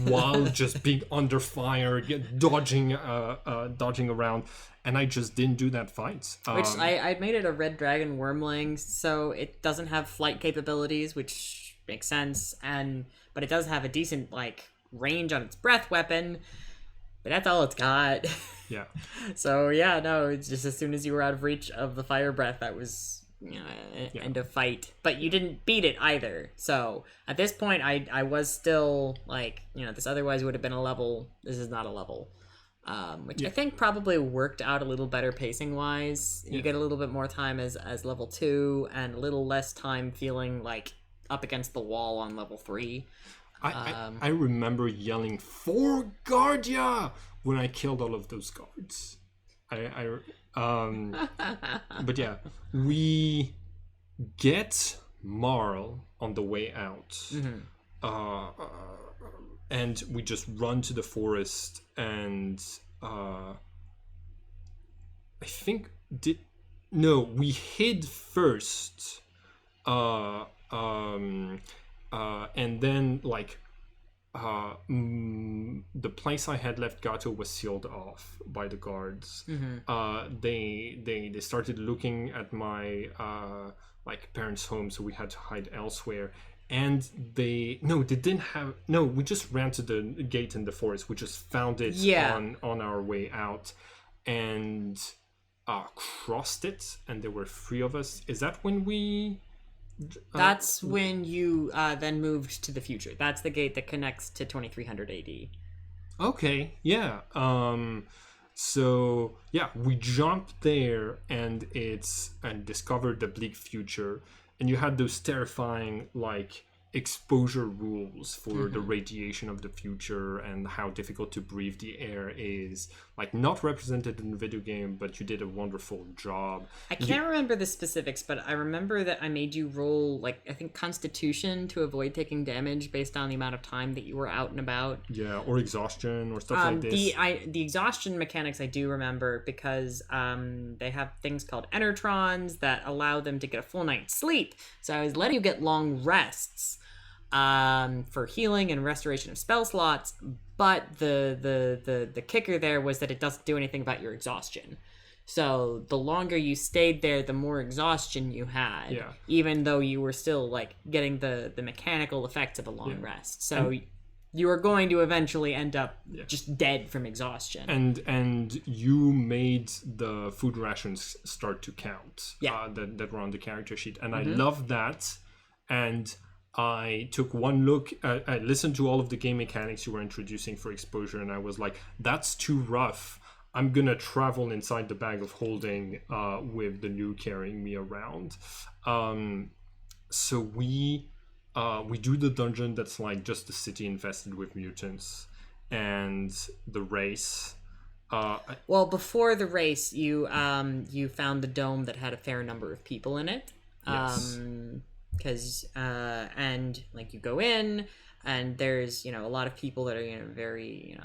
while just being under fire, dodging around. And I just didn't do that fight. Which I made it a red dragon wormling, so it doesn't have flight capabilities, which makes sense, but it does have a decent, like, range on its breath weapon, but that's all it's got. Yeah. So yeah, no, it's just as soon as you were out of reach of the fire breath, that was, end of fight. But you didn't beat it either. So at this point, I was still like, this otherwise would have been a level. This is not a level. Which I think probably worked out a little better pacing wise. You get a little bit more time as level 2, and a little less time feeling like up against the wall on level 3. I remember yelling "For Guardia" when I killed all of those guards. But yeah, we get Marl on the way out, and we just run to the forest, and I think we hid first, and then, like, the place I had left Gato was sealed off by the guards. They started looking at my parents' home, so we had to hide elsewhere. And we just ran to the gate in the forest. We just found it on our way out, and crossed it, and there were 3 of us. Is that when we... That's when you then moved to the future. That's the gate that connects to 2300 AD. Okay, yeah. So yeah, we jumped there and discovered the bleak future, and you had those terrifying like exposure rules for the radiation of the future and how difficult to breathe the air is, like not represented in the video game, but you did a wonderful job. I can't remember the specifics, but I remember that I made you roll, like, I think Constitution to avoid taking damage based on the amount of time that you were out and about. Yeah, or exhaustion or stuff like this. The exhaustion mechanics I do remember because they have things called enertrons that allow them to get a full night's sleep. So I was letting you get long rests for healing and restoration of spell slots, but the kicker there was that it doesn't do anything about your exhaustion. So the longer you stayed there, the more exhaustion you had. Yeah. Even though you were still like getting the mechanical effects of a long rest. So you are going to eventually end up just dead from exhaustion. And you made the food rations start to count. That were on the character sheet, and I love that. And I took one look. I listened to all of the game mechanics you were introducing for exposure, and I was like, "That's too rough. I'm gonna travel inside the bag of holding with the new carrying me around." So we do the dungeon that's like just a city infested with mutants, and the race. Well, before the race, you found the dome that had a fair number of people in it. Yes. Because and like you go in, and there's a lot of people that are very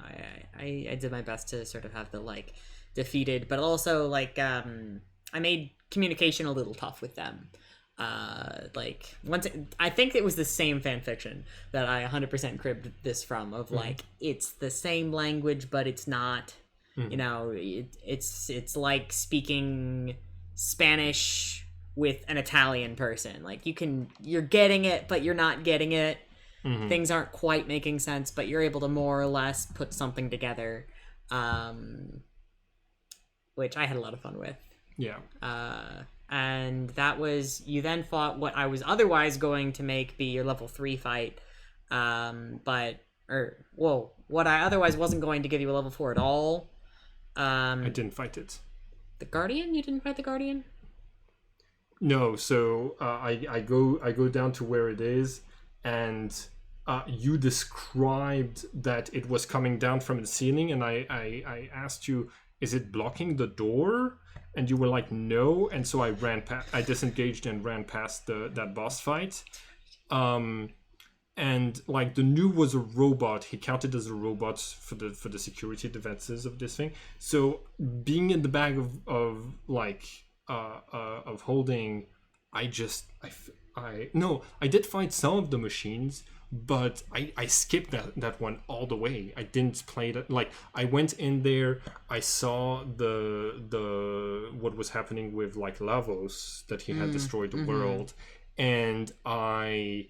I did my best to sort of have the like defeated, but also like I made communication a little tough with them. Like I think it was the same fan fiction that I 100% cribbed this from, of like it's the same language but it's not. It's like speaking Spanish with an Italian person. Like you're getting it but you're not getting it. Things aren't quite making sense, but you're able to more or less put something together, which I had a lot of fun with. Yeah. And that was, you then fought what I was otherwise going to make be your level 3 fight, what I otherwise wasn't going to give you a level 4 at all. I didn't fight it. The Guardian? You didn't fight the Guardian? No, so I go down to where it is, and you described that it was coming down from the ceiling, and I asked you, is it blocking the door? And you were like, no. And so I disengaged and ran past that boss fight. And like the new was a robot. He counted as a robot for the security defenses of this thing. So being in the bag of holding, I did fight some of the machines, but I skipped that one all the way. I didn't play that. Like I went in there, I saw the what was happening with like Lavos, that he had destroyed the world, and I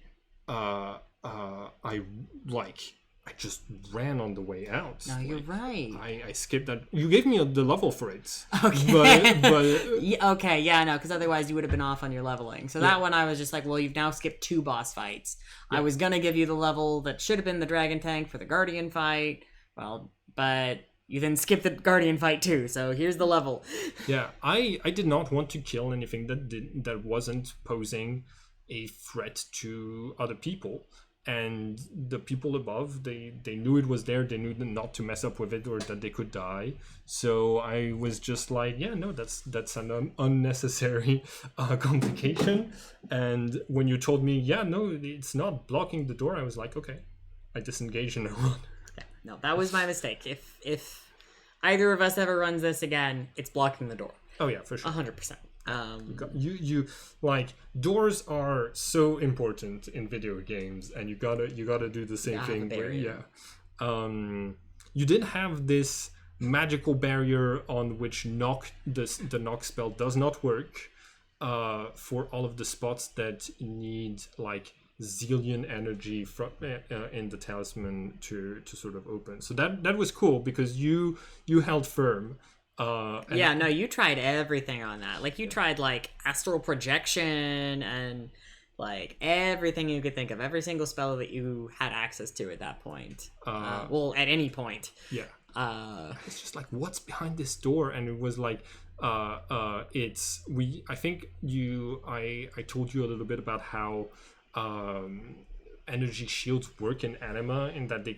just ran on the way out. No, you're right. I skipped that. You gave me the level for it. Okay. But okay, yeah, no, because otherwise you would have been off on your leveling. So that one I was just like, well, you've now skipped 2 boss fights. I was going to give you the level that should have been the Dragon Tank for the Guardian fight. Well, but you then skipped the Guardian fight too, so here's the level. Yeah, I did not want to kill anything that wasn't posing a threat to other people. And the people above, they knew it was there. They knew not to mess up with it or that they could die. So I was just like, yeah, no, that's an unnecessary complication. And when you told me, yeah, no, it's not blocking the door, I was like, okay. I disengaged and I run. Yeah, no, that was my mistake. If either of us ever runs this again, it's blocking the door. Oh yeah, for sure. 100%. You like, doors are so important in video games, and you gotta do the same thing. You did have this magical barrier on which the knock spell does not work for all of the spots that need like zillion energy from in the talisman to sort of open. So that was cool because you held firm. You tried everything on that. Like you tried like astral projection and like everything you could think of, every single spell that you had access to at that point. Well, at any point. Yeah. It's just like, what's behind this door? And it was like, I think I told you a little bit about how energy shields work in anima, in that they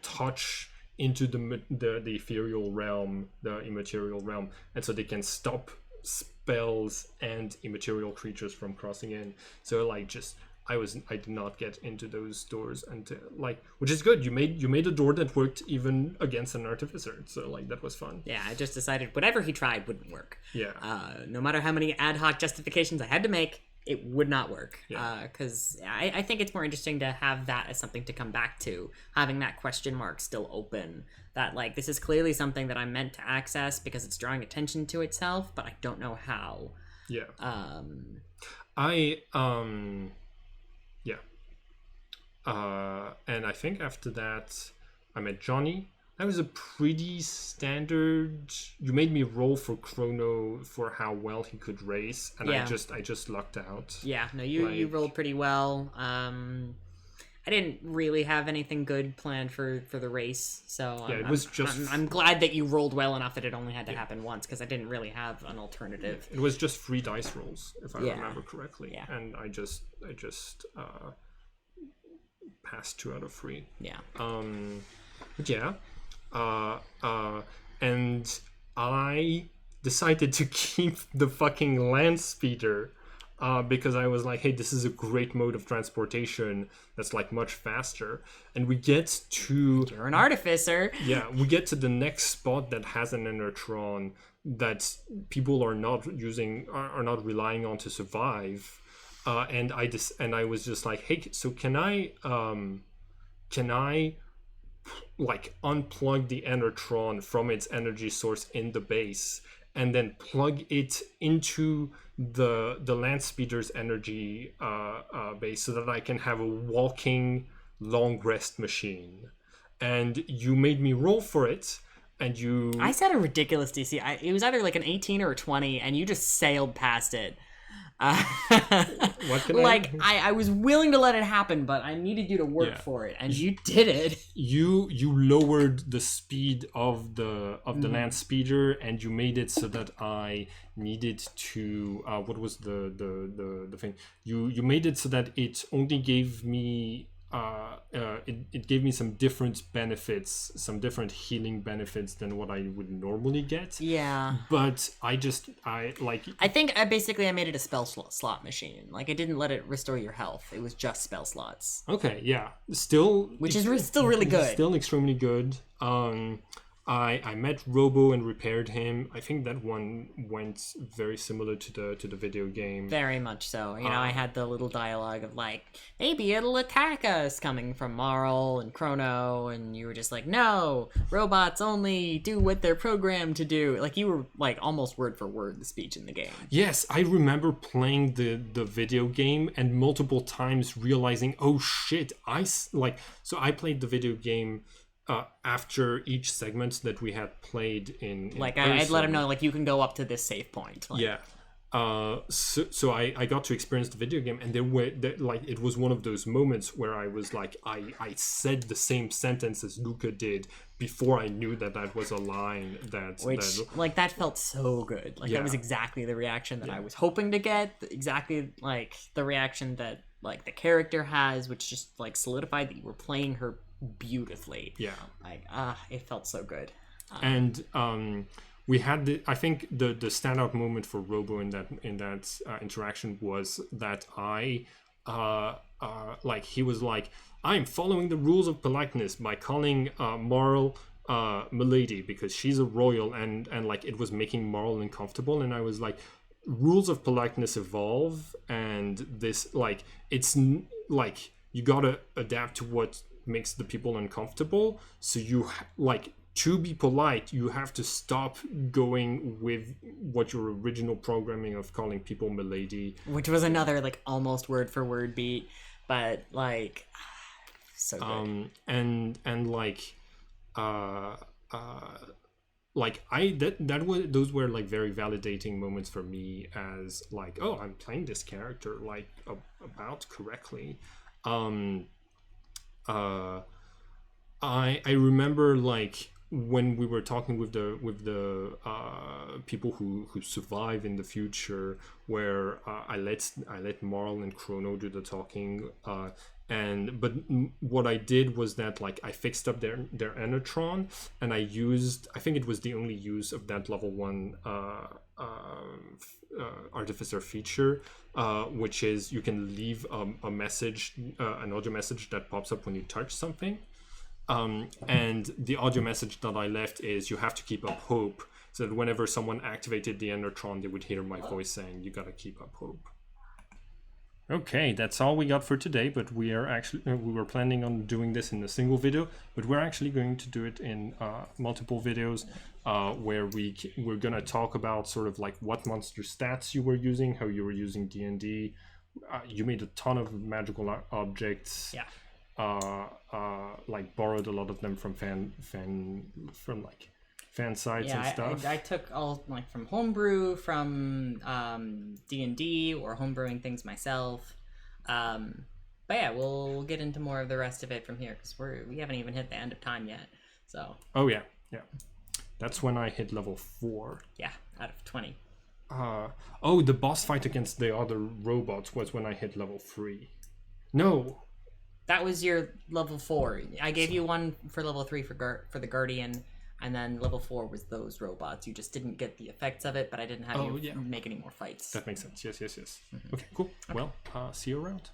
touch into the ethereal realm, the immaterial realm, and so they can stop spells and immaterial creatures from crossing in. So like, I did not get into those doors until, like, which is good. You made a door that worked even against an artificer. So like, that was fun. Yeah, I just decided whatever he tried wouldn't work. Yeah. No matter how many ad hoc justifications I had to make, it would not work. Yeah. Because I think it's more interesting to have that as something to come back to, having that question mark still open. That like, this is clearly something that I'm meant to access because it's drawing attention to itself, but I don't know how. Yeah. And I think after that, I met Johnny. That was a pretty standard. You made me roll for Chrono for how well he could race, and Yeah. I just lucked out. Yeah, no, you rolled pretty well. I didn't really have anything good planned for the race, so it was just. I'm glad that you rolled well enough that it only had to happen once, because I didn't really have an alternative. It was just 3 dice rolls, if I remember correctly. Yeah. And I just passed 2 out of 3. Yeah. But yeah. And I decided to keep the fucking land speeder, because I was like, hey, this is a great mode of transportation that's like much faster. And we get to... You're an artificer. Yeah, we get to the next spot that has an Enertron that people are not relying on to survive. And I was just like, hey, so can I like unplug the Enertron from its energy source in the base and then plug it into the land speeder's energy base, so that I can have a walking long rest machine? And you made me roll for it, and you... I set a ridiculous DC. It was either like an 18 or a 20, and you just sailed past it. What can I was willing to let it happen, but I needed you to work for it, and you did it. You lowered the speed of the land speeder, and you made it so that I needed to what was the thing? You made it so that it only gave me it gave me some different benefits, some different healing benefits than what I would normally get. Yeah. But I think I made it a spell slot machine. Like, I didn't let it restore your health. It was just spell slots. Okay, yeah. Still... Which is still really good. Still extremely good. I met Robo and repaired him. I think that one went very similar to the video game. Very much so. You know, I had the little dialogue of like, maybe it'll attack us, coming from Marl and Chrono, and you were just like, no, robots only do what they're programmed to do. Like, you were like almost word for word the speech in the game. Yes, I remember playing the video game and multiple times realizing, oh shit, so I played the video game after each segment that we had played in like, I'd let him know, like, you can go up to this save point. Like, yeah. So I got to experience the video game, and it was one of those moments where I was like, I said the same sentence as Lucca did before I knew that was a line that felt so good. Like, that was exactly the reaction that I was hoping to get, exactly like the reaction that like the character has, which just like solidified that you were playing her beautifully. Yeah. Like, it felt so good. And we had I think the standout moment for Robo in that interaction was that he was like, I'm following the rules of politeness by calling Marl Milady because she's a royal, and like it was making Marl uncomfortable, and I was like, rules of politeness evolve, and this like it's like you gotta adapt to what makes the people uncomfortable. So you like, to be polite, you have to stop going with what your original programming of calling people milady, which was another like almost word for word beat, but like so good. And like those were like very validating moments for me as like, oh, I'm playing this character like about correctly. I remember like when we were talking with the people who survive in the future, where I let Marl and Chrono do the talking, but what I did was that like I fixed up their Enotron, and I think it was the only use of that level 1 artificer feature, which is you can leave a message, an audio message that pops up when you touch something. And the audio message that I left is, you have to keep up hope, so that whenever someone activated the Endertron, they would hear my voice saying, you gotta keep up hope. Okay, that's all we got for today, but we were planning on doing this in a single video, but we're actually going to do it in multiple videos, where we're gonna talk about sort of like what monster stats you were using, how you were using DnD. You made a ton of magical objects. Yeah. Like borrowed a lot of them from fan sites and stuff. I took all like from homebrew, from D&D, or homebrewing things myself. But yeah, we'll get into more of the rest of it from here, because we haven't even hit the end of time yet. So. Oh yeah. That's when I hit level 4. Yeah, out of 20. The boss fight against the other robots was when I hit level 3. No. That was your level 4. I gave you one for level 3 for the Guardian, and then level 4 was those robots. You just didn't get the effects of it, but I didn't have make any more fights. That makes sense. Yes. Mm-hmm. Okay, cool. Okay. Well, see you around.